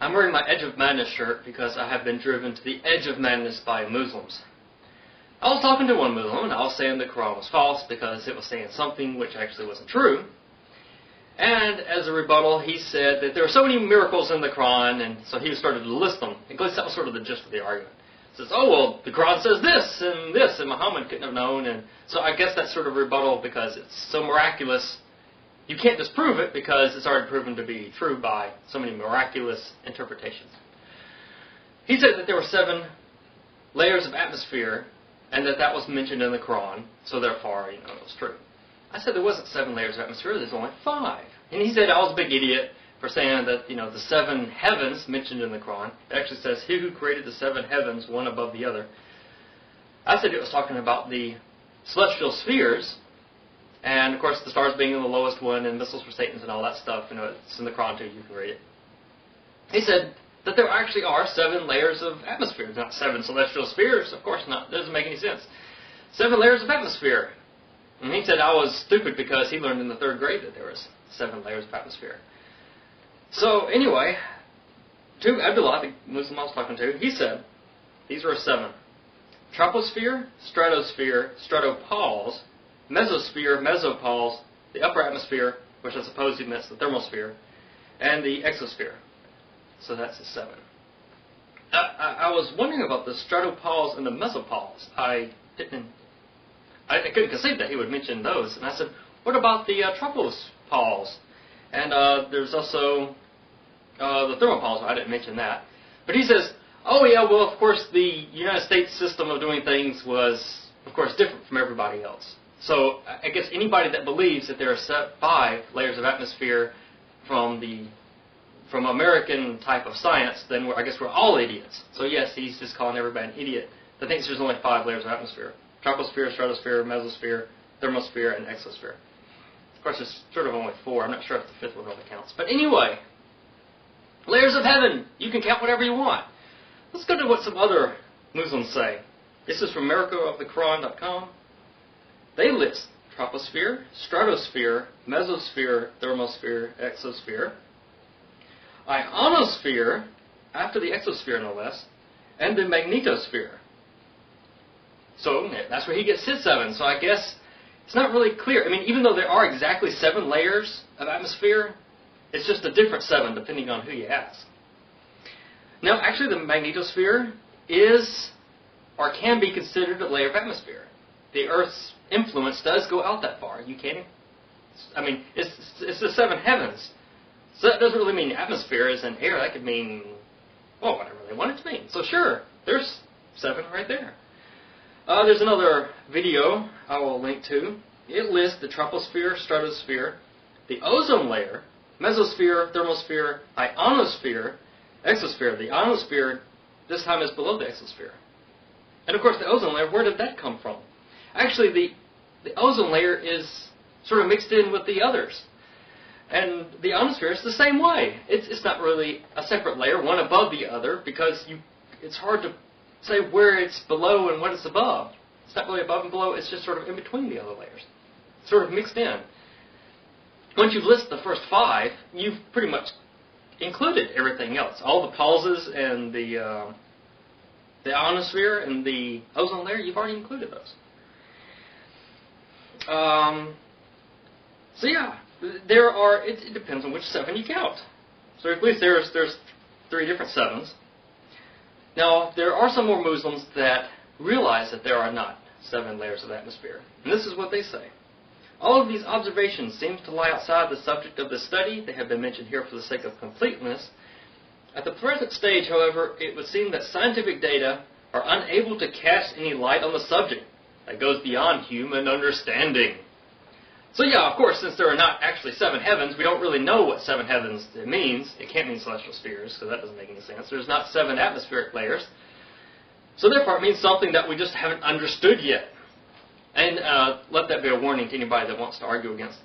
I'm wearing my Edge of Madness shirt because I have been driven to the edge of madness by Muslims. I was talking to one Muslim and I was saying the Qur'an was false because it was saying something which actually wasn't true. And as a rebuttal, he said that there were so many miracles in the Qur'an, and so he started to list them. At least that was sort of the gist of the argument. He says, oh, well, the Qur'an says this, and Muhammad couldn't have known. And so I guess that's sort of rebuttal because it's so miraculous. You can't disprove it because it's already proven to be true by so many miraculous interpretations. He said that there were 7 layers of atmosphere, and that was mentioned in the Qur'an, so therefore, it was true. I said there wasn't 7 layers of atmosphere, there's only 5. And he said I was a big idiot for saying that, the 7 heavens mentioned in the Qur'an, it actually says, he who created the 7 heavens, one above the other. I said it was talking about the celestial spheres, and of course the stars being in the lowest one, and missiles for Satan and all that stuff, it's in the Qur'an too, you can read it. He said that there actually are 7 layers of atmosphere, not 7 celestial spheres, of course not, it doesn't make any sense. 7 layers of atmosphere. And he said I was stupid because he learned in the 3rd grade that there was 7 layers of atmosphere. So anyway, tubeAbdullah, the Muslim I was talking to, he said these were 7. Troposphere, Stratosphere, stratopause, Mesosphere, mesopause, the upper atmosphere, which I suppose he meant the Thermosphere, and the Exosphere. So that's the 7. I was wondering about the stratopause and the mesopause. I couldn't conceive that he would mention those. And I said, what about the Tropospause? And there's also the Thermopause. I didn't mention that. But he says, oh yeah, well, of course, the United States system of doing things was, of course, different from everybody else. So I guess anybody that believes that there are 5 layers of atmosphere from American type of science, then I guess we're all idiots. So yes, he's just calling everybody an idiot that thinks there's only 5 layers of atmosphere. Troposphere, Stratosphere, Mesosphere, Thermosphere, and Exosphere. Of course, there's sort of only 4. I'm not sure if the 5th one really counts. But anyway, layers of heaven. You can count whatever you want. Let's go to what some other Muslims say. This is from miracleofthequran.com. They list Troposphere, Stratosphere, Mesosphere, Thermosphere, Exosphere, Ionosphere, after the Exosphere no less, and the Magnetosphere. So that's where he gets his 7. So I guess it's not really clear. I mean, even though there are exactly 7 layers of atmosphere, it's just a different 7 depending on who you ask. Now, actually, the Magnetosphere is or can be considered a layer of atmosphere. The Earth's influence does go out that far. You can't. I mean, it's the 7 heavens. So that doesn't really mean atmosphere is in air. That could mean, well, whatever they want it to mean. So sure, there's 7 right there. There's another video I will link to. It lists the Troposphere, Stratosphere, the ozone layer, Mesosphere, Thermosphere, Ionosphere, Exosphere. The Ionosphere this time is below the Exosphere. And of course the ozone layer, where did that come from? Actually the ozone layer is sort of mixed in with the others. And the ionosphere is the same way. It's not really a separate layer, one above the other, because it's hard to say where it's below and what it's above. It's not really above and below, it's just sort of in between the other layers. Sort of mixed in. Once you've listed the first 5, you've pretty much included everything else. All the pauses and the ionosphere and the ozone layer, you've already included those. So yeah, there are, it depends on which 7 you count. So at least there's 3 different 7s. Now, there are some more Muslims that realize that there are not 7 layers of atmosphere. And this is what they say. All of these observations seem to lie outside the subject of the study. They have been mentioned here for the sake of completeness. At the present stage, however, it would seem that scientific data are unable to cast any light on the subject that goes beyond human understanding. So yeah, of course, since there are not actually 7 heavens, we don't really know what 7 heavens it means. It can't mean celestial spheres, so that doesn't make any sense. There's not 7 atmospheric layers. So therefore it means something that we just haven't understood yet. And let that be a warning to anybody that wants to argue against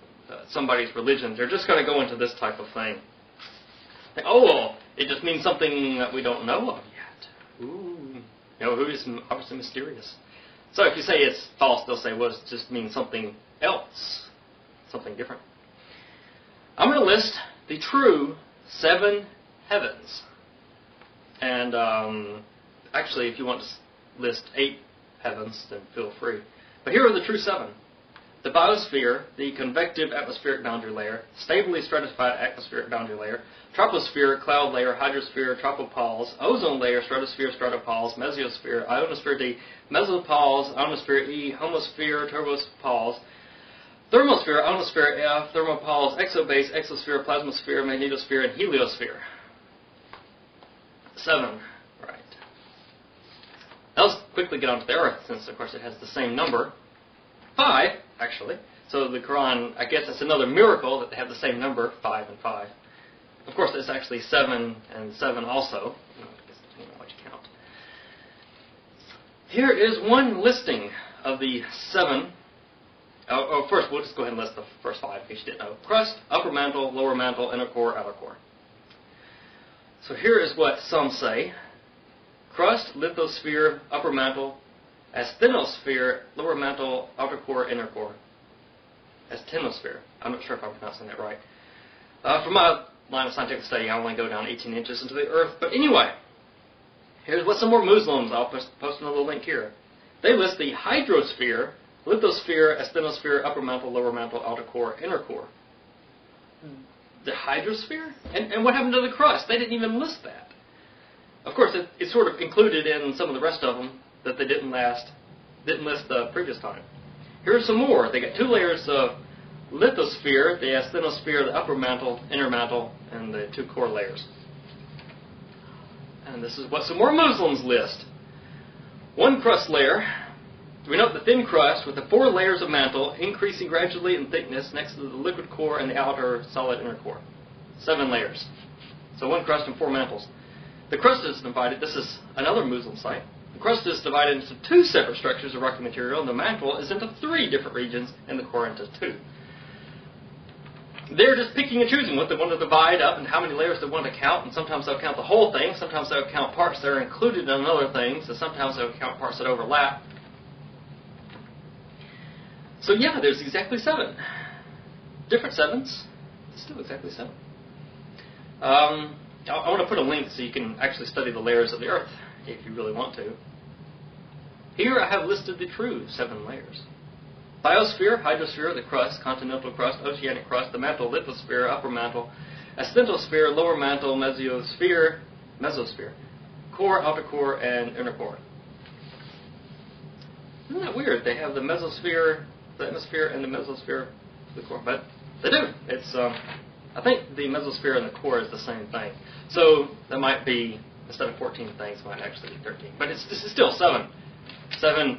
somebody's religion. They're just going to go into this type of thing. Like, oh, well, it just means something that we don't know of yet. Ooh. Who is obviously mysterious. So if you say it's false, they'll say, well, it just means something else. Something different. I'm going to list the true 7 heavens. And actually, if you want to list 8 heavens, then feel free. But here are the true 7. The biosphere, the convective atmospheric boundary layer, stably stratified atmospheric boundary layer, troposphere, cloud layer, hydrosphere, tropopause, ozone layer, stratosphere, stratopause, mesosphere, ionosphere D, mesopause, ionosphere E, homosphere, turbopause, thermosphere, ionosphere F, thermopause, exobase, exosphere, plasmasphere, magnetosphere, and heliosphere. 7. Right. Now let's quickly get on to the Earth, since of course it has the same number. 5, actually. So the Qur'an, I guess it's another miracle that they have the same number, 5 and 5. Of course, it's actually 7 and 7 also. I guess depending on what you count. Here is one listing of the 7. First, we'll just go ahead and list the first 5 in case you didn't know. Crust, upper mantle, lower mantle, inner core, outer core. So here is what some say. Crust, lithosphere, upper mantle, asthenosphere, lower mantle, outer core, inner core. Asthenosphere. I'm not sure if I'm pronouncing that right. From my line of scientific study, I only go down 18 inches into the Earth. But anyway, here's what some more Muslims, I'll post another link here. They list the hydrosphere, lithosphere, asthenosphere, upper mantle, lower mantle, outer core, inner core. The hydrosphere? And what happened to the crust? They didn't even list that. Of course, it's sort of included in some of the rest of them that they didn't list the previous time. Here's some more. They got 2 layers of lithosphere, the asthenosphere, the upper mantle, inner mantle, and the 2 core layers. And this is what some more Muslims list. 1 crust layer. We note the thin crust with the 4 layers of mantle increasing gradually in thickness next to the liquid core and the outer solid inner core. 7 layers. So 1 crust and 4 mantles. The crust is divided, this is another Muslim site. The crust is divided into 2 separate structures of rocky material, and the mantle is into 3 different regions, and the core into 2. They're just picking and choosing what they want to divide up and how many layers they want to count, and sometimes they'll count the whole thing, sometimes they'll count parts that are included in other things, and sometimes they'll count parts that overlap. So yeah, there's exactly 7. Different 7s, still exactly 7. I want to put a link so you can actually study the layers of the Earth, if you really want to. Here I have listed the true 7 layers. Biosphere, hydrosphere, the crust, continental crust, oceanic crust, the mantle, lithosphere, upper mantle, asthenosphere, lower mantle, mesosphere, core, outer core, and inner core. Isn't that weird? They have the mesosphere, the atmosphere, and the mesosphere, the core. But they do. It's I think the mesosphere and the core is the same thing. So that might be, instead of 14 things, it might actually be 13. But this is still 7. 7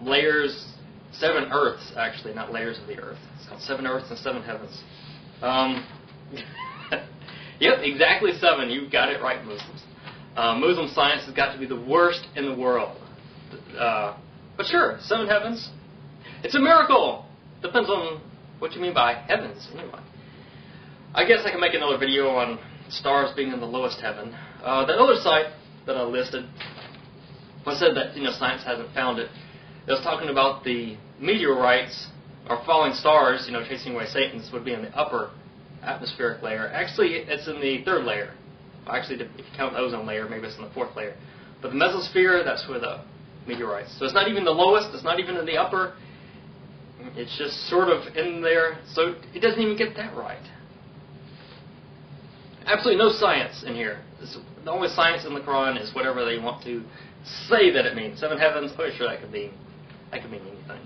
layers, 7 Earths, actually, not layers of the Earth. It's called 7 Earths and 7 Heavens. Yep, exactly 7. You got it right, Muslims. Muslim science has got to be the worst in the world. But sure, 7 heavens. It's a miracle. Depends on what you mean by heavens, anyway. I guess I can make another video on stars being in the lowest heaven. That other site that I listed said that science hasn't found it. It was talking about the meteorites or falling stars, chasing away Satan's, would be in the upper atmospheric layer. Actually, it's in the 3rd layer. Actually, if you count the ozone layer, maybe it's in the 4th layer. But the mesosphere, that's where the meteorites. So it's not even the lowest. It's not even in the upper. It's just sort of in there. So it doesn't even get that right. Absolutely no science in here. The only science in the Qur'an is whatever they want to say that it means. 7 heavens, oh sure, that could mean anything.